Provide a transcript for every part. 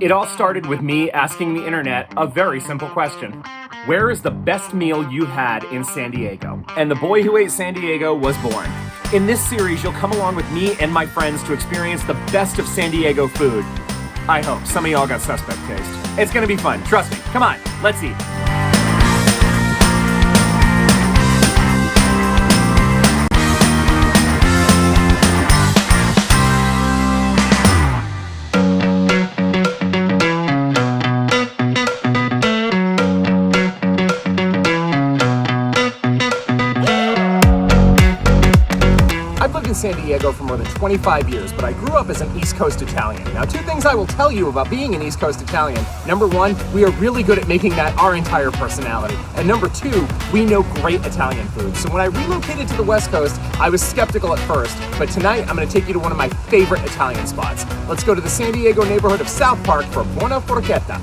It all started with me asking the internet a very simple question. Where is the best meal you've had in San Diego? And the boy who ate San Diego was born. In this series, you'll come along with me and my friends to experience the best of San Diego food. I hope. Some of y'all got suspect taste. It's gonna be fun. Trust me. Come on, let's eat. San Diego for more than 25 years, but I grew up as an East Coast Italian. Now, two things I will tell you about being an East Coast Italian. Number one, we are really good at making that our entire personality. And number two, we know great Italian food. So when I relocated to the West Coast, I was skeptical at first, but tonight I'm gonna take you to one of my favorite Italian spots. Let's go to the San Diego neighborhood of South Park for Buona Forchetta.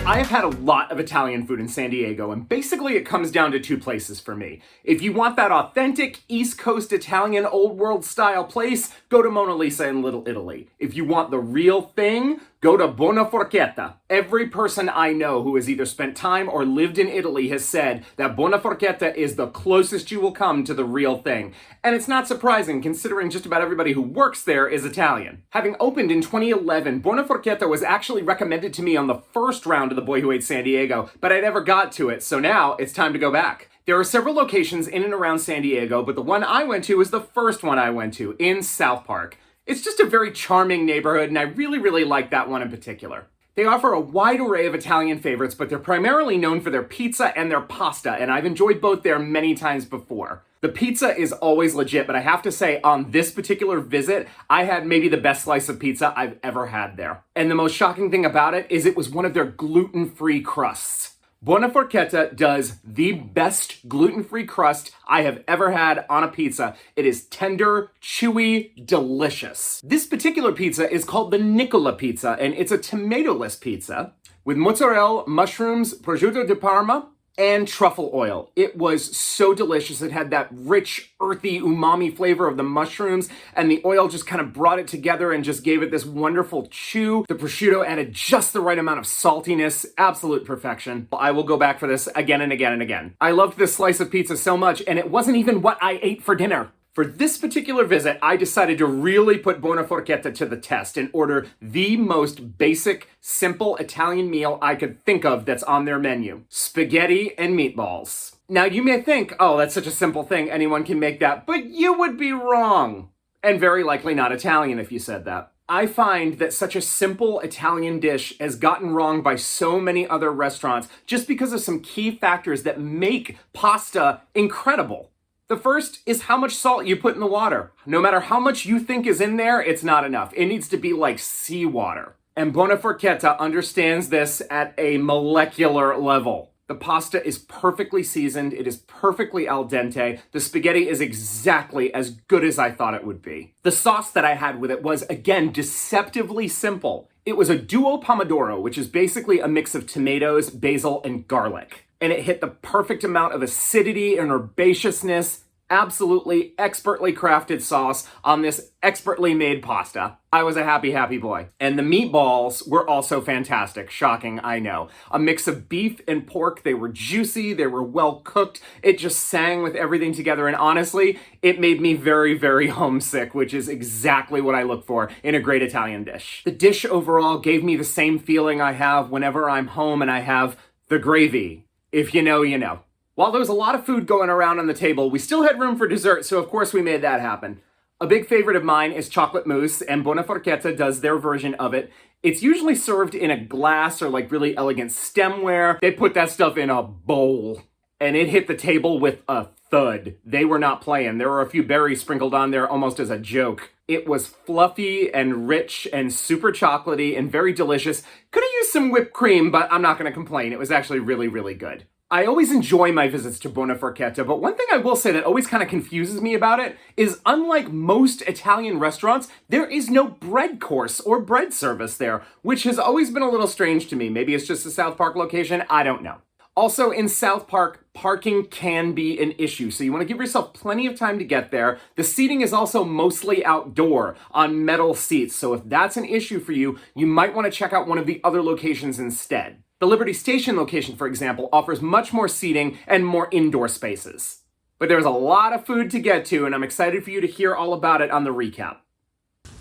I have had a lot of Italian food in San Diego, and basically it comes down to two places for me. If you want that authentic East Coast Italian old world style place, go to Mona Lisa in Little Italy. If you want the real thing, go to Buona Forchetta. Every person I know who has either spent time or lived in Italy has said that Buona Forchetta is the closest you will come to the real thing. And it's not surprising considering just about everybody who works there is Italian. Having opened in 2011, Buona Forchetta was actually recommended to me on the first round of The Boy Who Ate San Diego, but I never got to it, so now it's time to go back. There are several locations in and around San Diego, but the one I went to was the first one I went to, in South Park. It's just a very charming neighborhood, and I really like that one in particular. They offer a wide array of Italian favorites, but they're primarily known for their pizza and their pasta, and I've enjoyed both there many times before. The pizza is always legit, but I have to say, on this particular visit, I had maybe the best slice of pizza I've ever had there. And the most shocking thing about it is it was one of their gluten-free crusts. Buona Forchetta does the best gluten-free crust I have ever had on a pizza. It is tender, chewy, delicious. This particular pizza is called the Nicola Pizza, and it's a tomato-less pizza with mozzarella, mushrooms, prosciutto di Parma, and truffle oil. It was so delicious. It had that rich, earthy, umami flavor of the mushrooms, and the oil just kind of brought it together and just gave it this wonderful chew. The prosciutto added just the right amount of saltiness. Absolute perfection. I will go back for this again and again and again. I loved this slice of pizza so much, and it wasn't even what I ate for dinner. For this particular visit, I decided to really put Buona Forchetta to the test and order the most basic, simple Italian meal I could think of that's on their menu. Spaghetti and meatballs. Now you may think, oh, that's such a simple thing, anyone can make that, but you would be wrong. And very likely not Italian if you said that. I find that such a simple Italian dish has gotten wrong by so many other restaurants just because of some key factors that make pasta incredible. The first is how much salt you put in the water. No matter how much you think is in there, it's not enough. It needs to be like seawater. And Buona Forchetta understands this at a molecular level. The pasta is perfectly seasoned. It is perfectly al dente. The spaghetti is exactly as good as I thought it would be. The sauce that I had with it was, again, deceptively simple. It was a duo pomodoro, which is basically a mix of tomatoes, basil, and garlic. And it hit the perfect amount of acidity and herbaceousness. Absolutely expertly crafted sauce on this expertly made pasta. I was a happy boy. And the meatballs were also fantastic. Shocking, I know. A mix of beef and pork. They were juicy. They were well cooked. It just sang with everything together. And honestly, it made me very homesick, which is exactly what I look for in a great Italian dish. The dish overall gave me the same feeling I have whenever I'm home and I have the gravy. If you know, you know. While there was a lot of food going around on the table, we still had room for dessert, so of course we made that happen. A big favorite of mine is chocolate mousse, and Buona Forchetta does their version of it. It's usually served in a glass or like really elegant stemware. They put that stuff in a bowl, and it hit the table with a thud. They were not playing. There were a few berries sprinkled on there almost as a joke. It was fluffy and rich and super chocolatey and very delicious. Could have used some whipped cream, but I'm not going to complain. It was actually really good. I always enjoy my visits to Buona Forchetta, but one thing I will say that always kind of confuses me about it is, unlike most Italian restaurants, there is no bread course or bread service there, which has always been a little strange to me. Maybe it's just a South Park location, I don't know. Also, in South Park, parking can be an issue, so you want to give yourself plenty of time to get there. The seating is also mostly outdoor on metal seats, so if that's an issue for you, you might want to check out one of the other locations instead. The Liberty Station location, for example, offers much more seating and more indoor spaces. But there's a lot of food to get to, and I'm excited for you to hear all about it on the recap.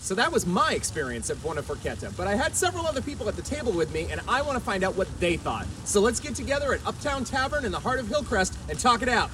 So that was my experience at Buona Forchetta, but I had several other people at the table with me, and I want to find out what they thought. So let's get together at Uptown Tavern in the heart of Hillcrest and talk it out.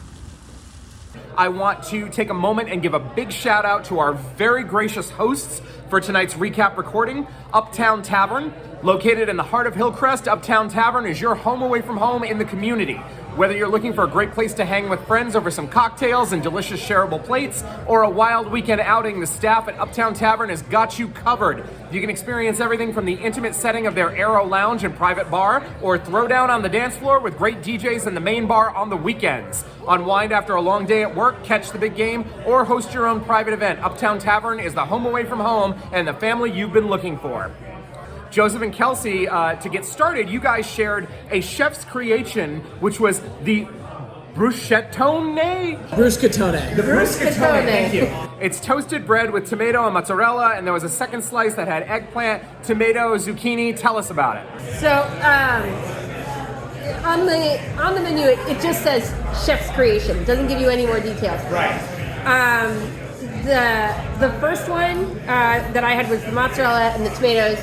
I want to take a moment and give a big shout out to our very gracious hosts for tonight's recap recording. Uptown Tavern, located in the heart of Hillcrest, Uptown Tavern is your home away from home in the community. Whether you're looking for a great place to hang with friends over some cocktails and delicious shareable plates, or a wild weekend outing, the staff at Uptown Tavern has got you covered. You can experience everything from the intimate setting of their Aero Lounge and private bar, or throw down on the dance floor with great DJs in the main bar on the weekends. Unwind after a long day at work, catch the big game, or host your own private event. Uptown Tavern is the home away from home and the family you've been looking for. Joseph and Kelsey, to get started, you guys shared a chef's creation, which was the Bruschettone? Bruschettone. The Bruschettone, thank you. It's toasted bread with tomato and mozzarella, and there was a second slice that had eggplant, tomato, zucchini. Tell us about it. So, on the menu, it just says chef's creation. It doesn't give you any more details. Right. The first one that I had was the mozzarella and the tomatoes.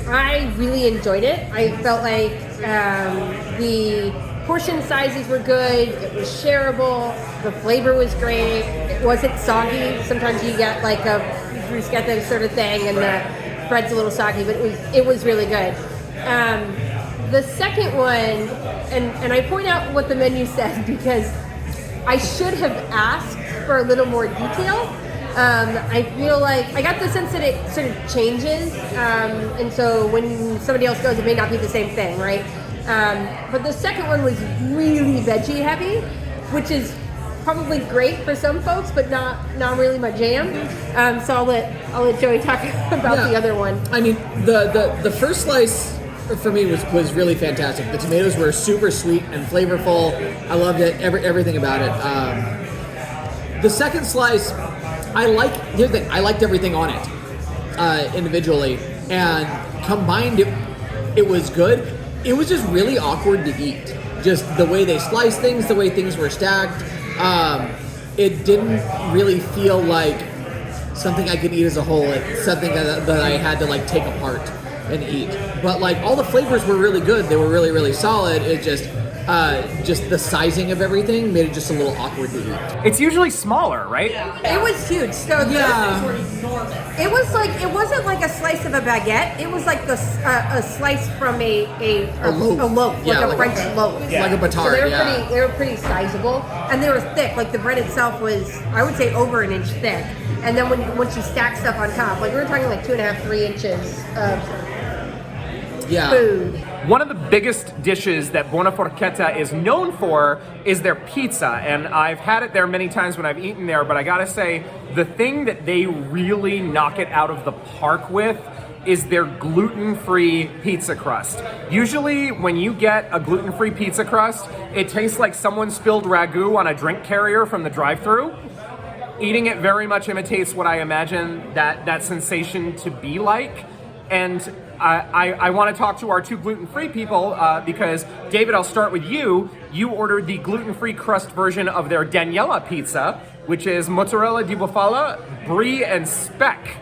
I really enjoyed it. I felt like the portion sizes were good. It was shareable. The flavor was great. It wasn't soggy. Sometimes you get like a bruschetta sort of thing, and the bread's a little soggy, but it was really good. The second one, and I point out what the menu said because I should have asked for a little more detail. I feel like I got the sense that it sort of changes, and so when somebody else goes, it may not be the same thing, right? But the second one was really veggie heavy, which is probably great for some folks, but not really my jam. So I'll let Joey talk about the other one. I mean, the first slice for me was really fantastic. The tomatoes were super sweet and flavorful. I loved it, everything about it. The second slice, here's the thing, I liked everything on it individually, and combined it was good. It was just really awkward to eat. Just the way they sliced things, the way things were stacked. It didn't really feel like something I could eat as a whole. It's something that I had to like take apart and eat. But like all the flavors were really good. They were really, really solid. It just the sizing of everything made it just a little awkward to eat. It's usually smaller, right? It was huge. So it was like, it wasn't like a slice of a baguette. It was like a slice from a loaf, like a French loaf. Yeah. Like a batard. So they were pretty sizable, and they were thick. Like the bread itself was, I would say, over an inch thick. And then once you stack stuff on top, like we were talking like 2.5, 3 inches of food. One of the biggest dishes that Buona Forchetta is known for is their pizza, and I've had it there many times when I've eaten there, but I gotta say, the thing that they really knock it out of the park with is their gluten-free pizza crust. Usually, when you get a gluten-free pizza crust, it tastes like someone spilled ragu on a drink carrier from the drive-thru. Eating it very much imitates what I imagine that sensation to be like, and I want to talk to our two gluten-free people because, David, I'll start with you. You ordered the gluten-free crust version of their Daniela Pizza, which is mozzarella di bufala, brie, and speck.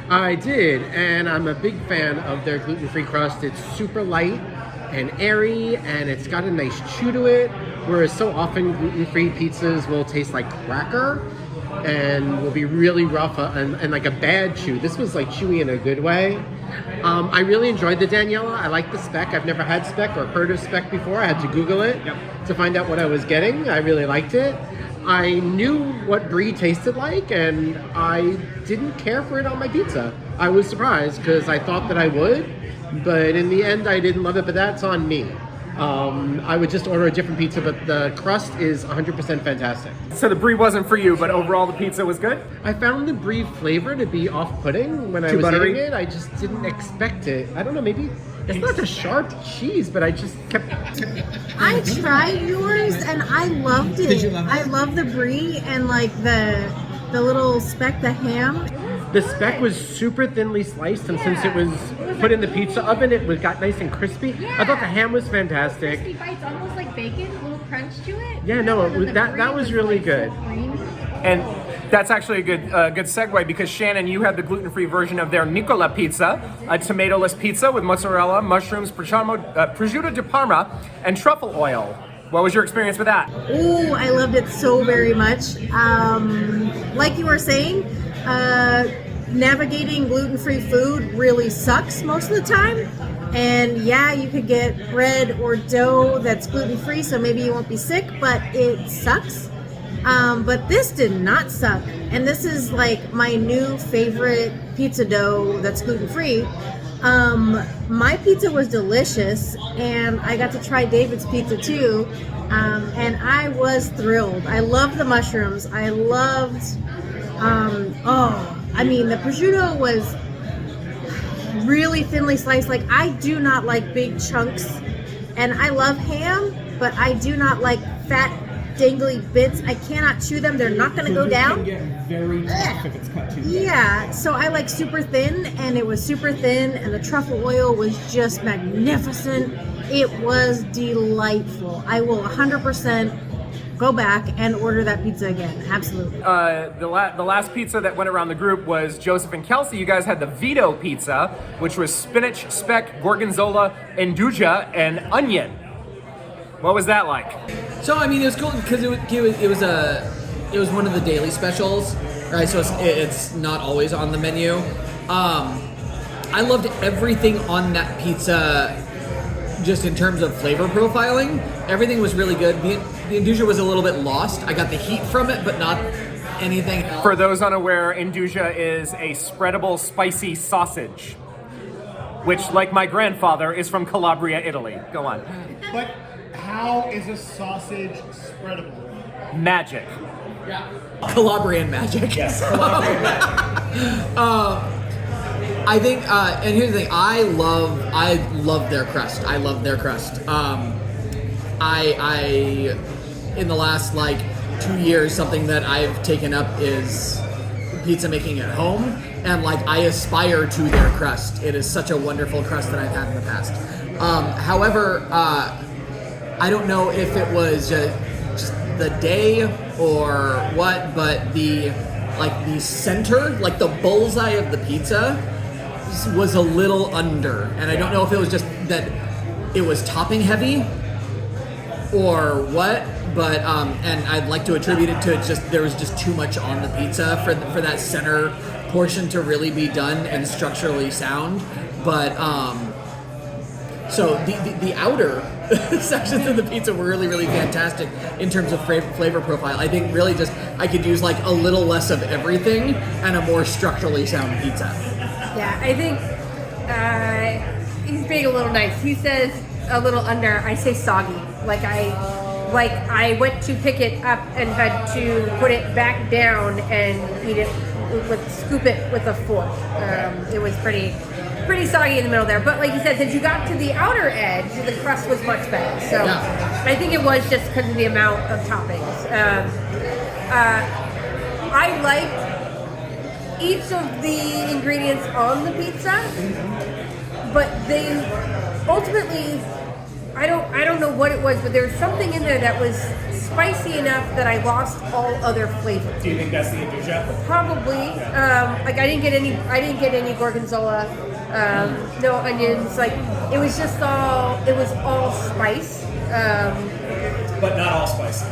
I did, and I'm a big fan of their gluten-free crust. It's super light and airy, and it's got a nice chew to it, whereas so often gluten-free pizzas will taste like cracker and will be really rough and like a bad chew. This was like chewy in a good way. I really enjoyed the Daniela. I like the speck. I've never had speck or heard of speck before. I had to Google it to find out what I was getting. I really liked it. I knew what brie tasted like, and I didn't care for it on my pizza. I was surprised because I thought that I would, but in the end I didn't love it, but that's on me. I would just order a different pizza, but the crust is 100% fantastic. So the brie wasn't for you, but overall the pizza was good? I found the brie flavor to be off-putting when I was eating it. I just didn't expect it. I don't know, maybe It's not a sharp cheese, but I just kept. I tried yours and I loved it. Did you love it? I love the brie and like the little speck, the ham. The speck was super thinly sliced, and since it was put in the pizza oven, it got nice and crispy. I thought the ham was fantastic. Crispy bites, almost like bacon, a little crunch to it. Yeah, no, And then the that brie was really like good. so creamy. And that's actually a good segue because Shannon, you had the gluten-free version of their Nicola Pizza, a tomato-less pizza with mozzarella, mushrooms, prosciutto di Parma, and truffle oil. What was your experience with that? Ooh, I loved it so very much. Like you were saying, navigating gluten-free food really sucks most of the time. And yeah, you could get bread or dough that's gluten-free, so maybe you won't be sick, but it sucks. But this did not suck. And this is like my new favorite pizza dough that's gluten-free. My pizza was delicious, and I got to try David's pizza too. And I was thrilled. I loved the mushrooms. I loved, the prosciutto was really thinly sliced. Like, I do not like big chunks, and I love ham, but I do not like fat, dangly bits. I cannot chew them. They're not going to go down. It can get very tough if it's cut too thin. Yeah, so I like super thin, and it was super thin, and the truffle oil was just magnificent. It was delightful. I will 100% go back and order that pizza again. Absolutely. The last pizza that went around the group was Joseph and Kelsey. You guys had the Vito Pizza, which was spinach, speck, gorgonzola, induja, and onion. What was that like? So I mean, it was cool because it was one of the daily specials, right? So it's not always on the menu. I loved everything on that pizza, just in terms of flavor profiling. Everything was really good. The induja was a little bit lost. I got the heat from it, but not anything else. For those unaware, induja is a spreadable, spicy sausage, which, like my grandfather, is from Calabria, Italy. Go on. But how is a sausage spreadable? Magic. Calabrian magic. Yes, Calabrian magic. I think, and here's the thing: I love their crust. I love their crust. I in the last 2 years, something that I've taken up is pizza making at home, and I aspire to their crust. It is such a wonderful crust that I've had in the past. However, I don't know if it was just the day or what, but the center, the bullseye of the pizza was a little under, and I don't know if it was just that it was topping heavy or what, but and I'd like to attribute it to there was just too much on the pizza for that center portion to really be done and structurally sound. But so the outer sections of the pizza were really, really fantastic in terms of flavor profile. I think really just I could use a little less of everything and a more structurally sound pizza. Yeah, I think he's being a little nice. He says a little under. I say soggy. I went to pick it up and had to put it back down and eat it scoop it with a fork. It was pretty soggy in the middle there. But like you said, since you got to the outer edge, the crust was much better. So yeah. I think it was just because of the amount of toppings. I liked each of the ingredients on the pizza, but they ultimately, I don't know what it was, but there was something in there that was spicy enough that I lost all other flavors. Do you think that's the induja? Probably. I didn't get any gorgonzola, no onions. It was just all spice. But not all spicy.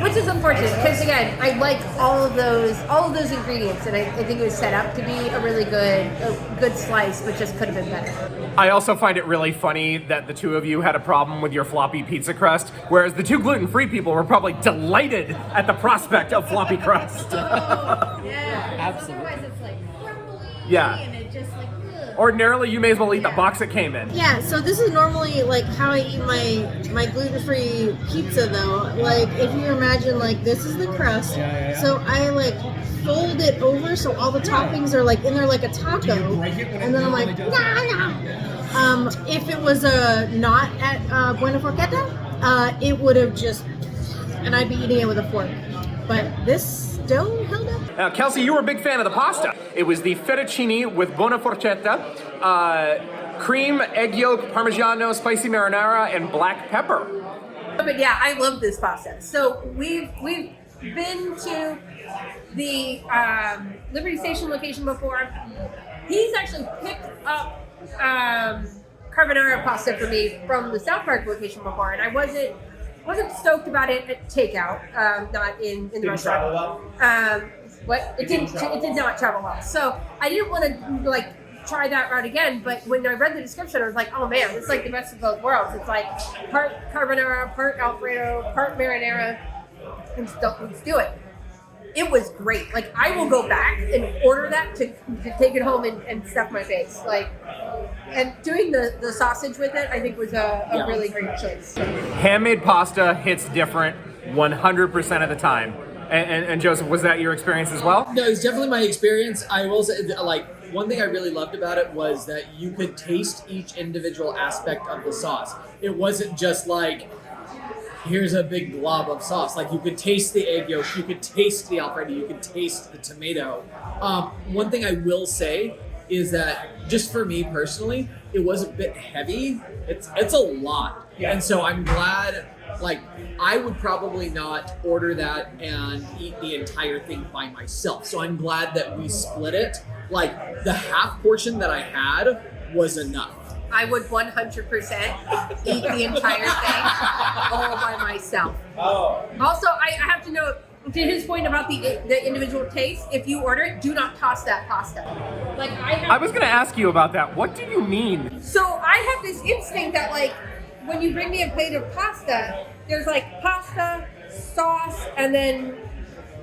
Which is unfortunate because again, I like all of those ingredients, and I think it was set up to be a really good slice, but just could have been better. I also find it really funny that the two of you had a problem with your floppy pizza crust, whereas the two gluten-free people were probably delighted at the prospect of floppy crust. Yeah, absolutely. Otherwise, it's crumbly. Yeah. And it just ugh. Ordinarily, you may as well eat the box it came in. Yeah, so this is normally like how I eat my gluten-free pizza though. Like if you imagine like this is the crust, so I like fold it over so all the toppings are like in there like a taco, and then I'm like, nah. If it was not at Buona Forchetta, it would have just, and I'd be eating it with a fork. But this dough held up. Now, Kelsey, you were a big fan of the pasta. It was the fettuccine with Buona Forchetta, cream, egg yolk, Parmigiano, spicy marinara, and black pepper. But yeah, I love this pasta. So we've been to the Liberty Station location before. He's actually picked up carbonara pasta for me from the South Park location before, and I wasn't stoked about it at takeout, not in the restaurant. What it did not travel well, so I didn't want to like try that route again. But when I read the description, I was like, oh man, it's like the best of both worlds. It's like part carbonara, part Alfredo, part marinara, and let's do it. It was great. Like I will go back and order that to take it home and stuff my face. Like, and doing the sausage with it, I think was a really great choice. Handmade pasta hits different 100% of the time. And Joseph, was that your experience as well? No, it's definitely my experience. I will say, like, one thing I really loved about it was that you could taste each individual aspect of the sauce. It wasn't just like, here's a big glob of sauce. Like, you could taste the egg yolk, you could taste the Alfredo, you could taste the tomato. One thing I will say is that, just for me personally, it was a bit heavy. It's a lot. Yeah. And so I'm glad, like, I would probably not order that and eat the entire thing by myself. So I'm glad that we split it. Like, the half portion that I had was enough. I would 100% eat the entire thing all by myself. Oh. Also, I have to note, to his point about the individual taste, if you order it, do not toss that pasta. Like I was going to ask you about that. What do you mean? So I have this instinct that like when you bring me a plate of pasta, there's like pasta, sauce, and then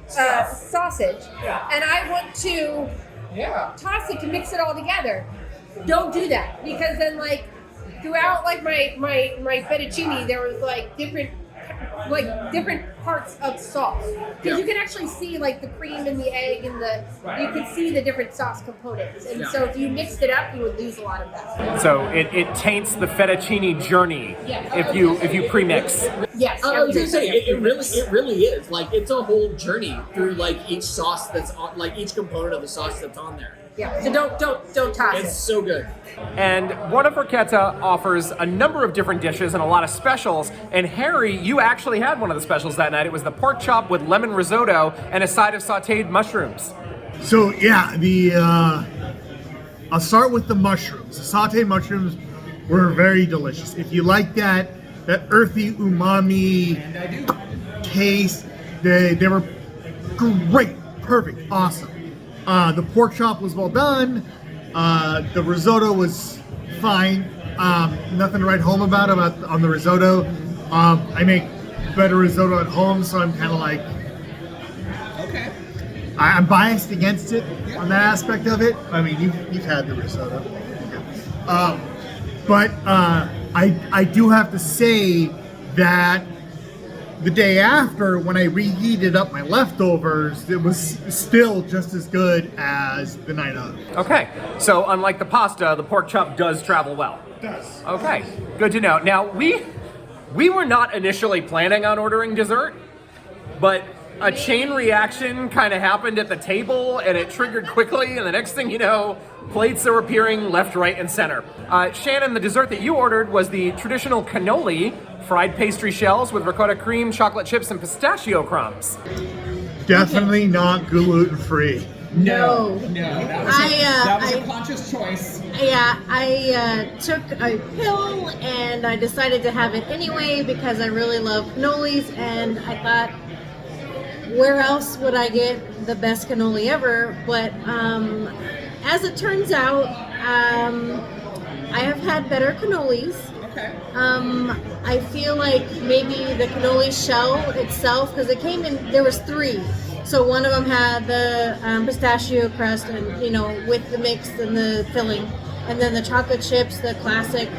sausage, and I want to toss it to mix it all together. Don't do that, because then like throughout like my fettuccine there was like different parts of sauce, because you can actually see like the cream and the egg and you can see the different sauce components, and so if you mixed it up you would lose a lot of that. So it taints the fettuccine journey if you premix. Yes, I was gonna say it really is like it's a whole journey through like each sauce that's on, like each component of the sauce that's on there. Yeah, so don't toss it. It's so good. And Buona Forchetta offers a number of different dishes and a lot of specials. And Harry, you actually had one of the specials that night. It was the pork chop with lemon risotto and a side of sautéed mushrooms. So yeah, I'll start with the mushrooms. The sautéed mushrooms were very delicious. If you like that earthy umami taste, they were great, perfect, awesome. The pork chop was well done. The risotto was fine. Nothing to write home about on the risotto. I make better risotto at home, so I'm kind of like, okay. I'm biased against it on that aspect of it. I mean, you've had the risotto, but I do have to say that the day after, when I reheated up my leftovers, it was still just as good as the night of. Okay, so unlike the pasta, the pork chop does travel well. It does. Okay, good to know. Now, we were not initially planning on ordering dessert, but a chain reaction kind of happened at the table, and it triggered quickly, and the next thing you know, plates are appearing left, right, and center. Shannon, the dessert that you ordered was the traditional cannoli, fried pastry shells with ricotta cream, chocolate chips, and pistachio crumbs. Definitely not gluten-free. No. That was a conscious choice. Yeah, I took a pill and I decided to have it anyway because I really love cannolis, and I thought, where else would I get the best cannoli ever? But as it turns out, I have had better cannolis. Okay. I feel like maybe the cannoli shell itself, because it came in, there was 3. So one of them had the pistachio crust and, with the mix and the filling. and then the chocolate chips, the classic.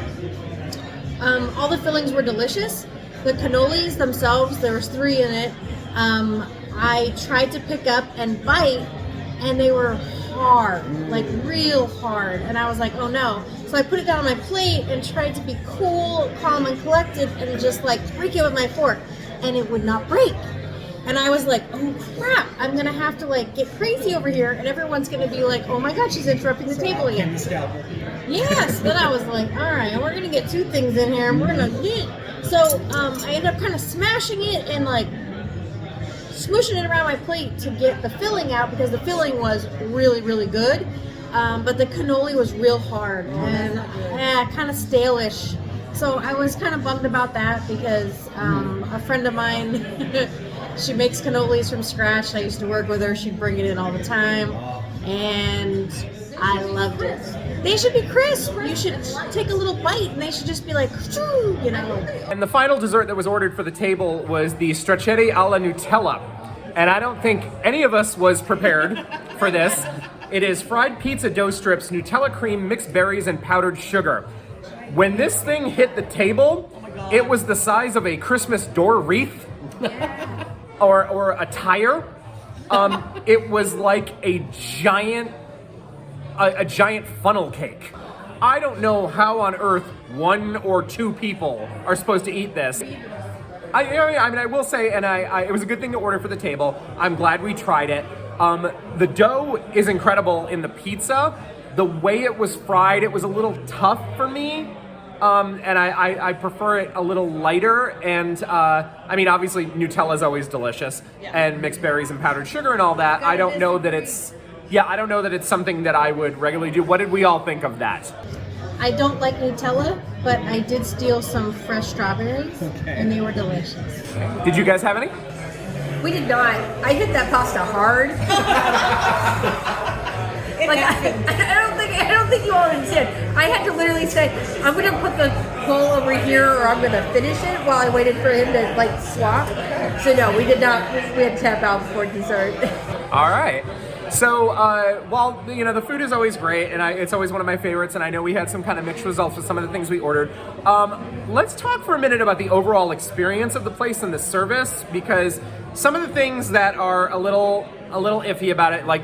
All the fillings were delicious. The cannolis themselves, there was 3 in it. I tried to pick up and bite, and they were hard, like real hard. And I was like, oh no. So I put it down on my plate and tried to be cool, calm, and collected, and just like break it with my fork, and it would not break. And I was like, oh crap, I'm gonna have to like get crazy over here, and everyone's gonna be like, oh my god, she's interrupting the table again. Yes. Then I was like, all right, we're gonna get 2 things in here, and we're gonna eat. So I ended up kind of smashing it and like smooshing it around my plate to get the filling out, because the filling was really, really good. But the cannoli was real hard and kind of stale-ish. So I was kind of bummed about that, because a friend of mine, she makes cannolis from scratch. I used to work with her. She'd bring it in all the time. And I loved it. They should be crisp. You should take a little bite, and they should just be like, you know. And the final dessert that was ordered for the table was the Strachetti alla Nutella. And I don't think any of us was prepared for this. It is fried pizza dough strips, Nutella cream, mixed berries, and powdered sugar. When this thing hit the table, it was the size of a Christmas door wreath or a tire. It was like a giant funnel cake. I don't know how on earth 1 or 2 people are supposed to eat this. I will say, and it was a good thing to order for the table. I'm glad we tried it. The dough is incredible in the pizza. The way it was fried, it was a little tough for me. And I prefer it a little lighter. And I mean, obviously Nutella is always delicious, and mixed berries and powdered sugar and all that. I don't know that it's something that I would regularly do. What did we all think of that? I don't like Nutella, but I did steal some fresh strawberries, and they were delicious. Did you guys have any? We did not. I hit that pasta hard. Like I don't think you all understand. I had to literally say, I'm gonna put the bowl over here, or I'm gonna finish it, while I waited for him to like swap. So no, we did not. We had to tap out before dessert. All right. So while the food is always great, and it's always one of my favorites, and I know we had some kind of mixed results with some of the things we ordered. Let's talk for a minute about the overall experience of the place and the service, because some of the things that are a little iffy about it, like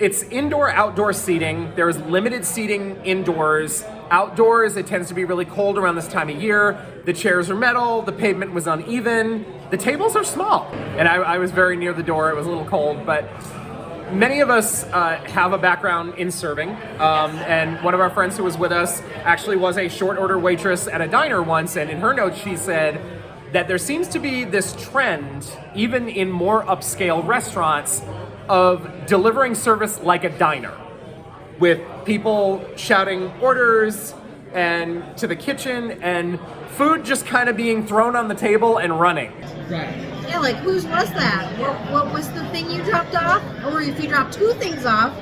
it's indoor-outdoor seating. There's limited seating indoors. Outdoors, it tends to be really cold around this time of year. The chairs are metal. The pavement was uneven. The tables are small, and I was very near the door. It was a little cold, but many of us have a background in serving, and one of our friends who was with us actually was a short order waitress at a diner once, and in her notes she said that there seems to be this trend, even in more upscale restaurants, of delivering service like a diner, with people shouting orders and to the kitchen, and food just kind of being thrown on the table and running. Right. Yeah, like whose was that? What was the thing you dropped off? Or if you dropped 2 things off,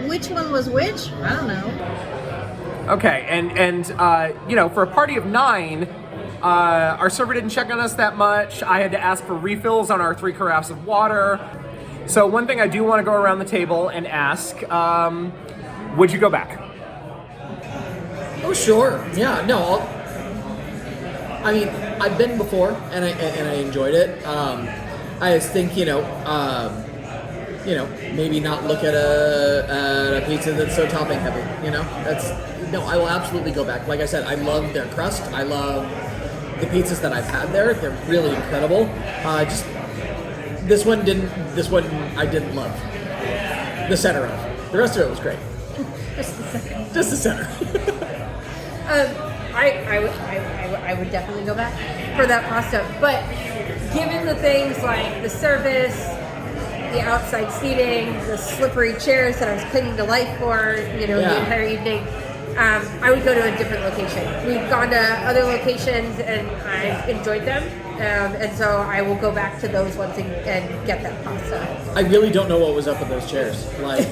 which one was which? I don't know. Okay, and for a party of 9, our server didn't check on us that much. I had to ask for refills on our 3 carafes of water. So one thing I do want to go around the table and ask, would you go back? Oh, sure. Yeah, no, I mean, I've been before, and I enjoyed it. I just think, maybe not look at a pizza that's so topping heavy. I will absolutely go back. Like I said, I love their crust. I love the pizzas that I've had there. They're really incredible. This one I didn't love. The center of. The rest of it was great. Just the center. I would definitely go back for that pasta. But given the things like the service, the outside seating, the slippery chairs that I was clinging to life for, the entire evening, I would go to a different location. We've gone to other locations and I enjoyed them. And so I will go back to those ones and get that pasta. I really don't know what was up with those chairs. Like,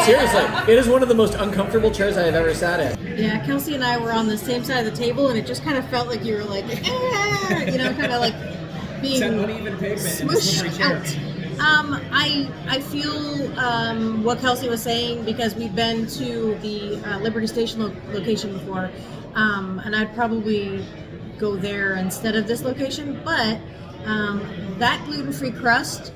seriously, it is one of the most uncomfortable chairs I have ever sat in. Yeah, Kelsey and I were on the same side of the table, and it just kind of felt like you were like, kind of like being uneven pavement smushed out. I feel what Kelsey was saying, because we've been to the Liberty Station location before, and I'd probably go there instead of this location. But that gluten-free crust,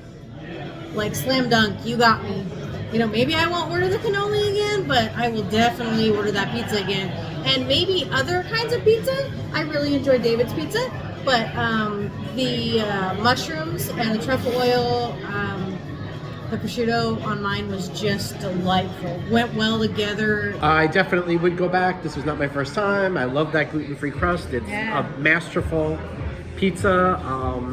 like slam dunk, you got me. You know, maybe I won't order the cannoli again, but I will definitely order that pizza again. And maybe other kinds of pizza. I really enjoy David's Pizza, but the mushrooms and the truffle oil, the prosciutto on mine was just delightful. Went well together. I definitely would go back. This was not my first time. I love that gluten-free crust. It's a masterful pizza.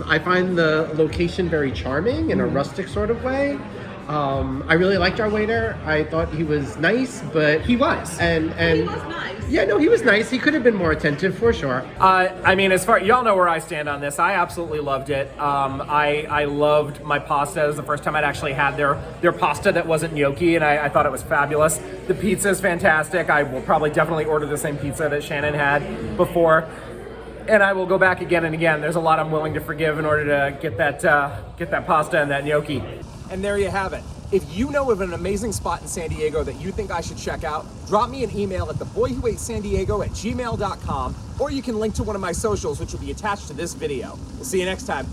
I find the location very charming in a rustic sort of way. I really liked our waiter. I thought he was nice, but He was. and He was nice. yeah, no, he was nice. He could have been more attentive for sure. I mean, as far y'all know where I stand on this, I absolutely loved it. I loved my pasta. It was the first time I'd actually had their pasta that wasn't gnocchi, and I thought it was fabulous. The pizza is fantastic. I will probably definitely order the same pizza that Shannon had before, and I will go back again and again. There's a lot I'm willing to forgive in order to get that pasta and that gnocchi. And there you have it. If you know of an amazing spot in San Diego that you think I should check out, drop me an email at theboywhoatesandiego@gmail.com, or you can link to one of my socials, which will be attached to this video. We'll see you next time.